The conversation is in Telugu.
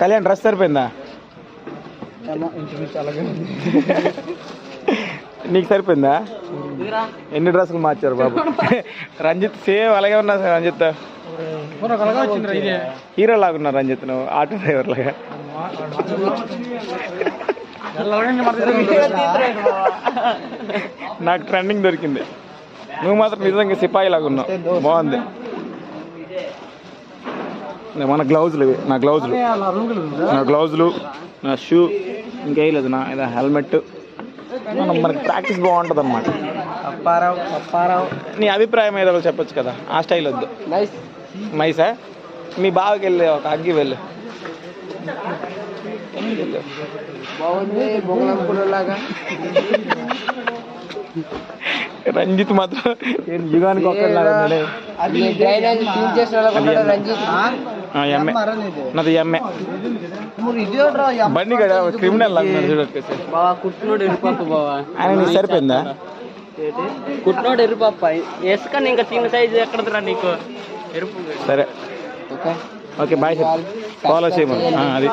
కళ్యాణ్ డ్రెస్ సరిపోయిందా? నీకు సరిపోయిందా? ఎన్ని డ్రెస్సులు మార్చారు బాబు? రంజిత్ సేమ్ అలాగే ఉన్నా సార్. రంజిత్ హీరో లాగా ఉన్నారు. రంజిత్ నువ్వు ఆటో డ్రైవర్ లాగా. నాకు ట్రెండింగ్ దొరికింది. నువ్వు మాత్రం నిజంగా సిపాయి లాగా ఉన్నావు. బాగుంది. మన గ్లౌజులు ఇవి. నా గ్లౌజులు నా షూ ఇంకేయలేదు. నా ఇదా హెల్మెట్. మనకి ప్రాక్టీస్ బాగుంటుంది అన్నమాట. నీ అభిప్రాయం ఏదో చెప్పొచ్చు కదా. ఆ స్టైల్ వద్దు. మైసా మీ బావకి వెళ్ళి ఒక అగ్గి వెళ్ళు. రంజిత్ మాత్రం యుగానికి ఒక్కలాగా నాది ఎంఏ బండి కదా క్రిమినల్ లాగా ఆయన. నీకు సరిపోయిందా? కుట్టినోడు ఎరుపు పప్ప వేసుకొని ఇంకా చిన్న సైజు ఎక్కడరా నీకు ఎరుపు. సరే ఓకే బాయ్. ఫాలో చేయమని అది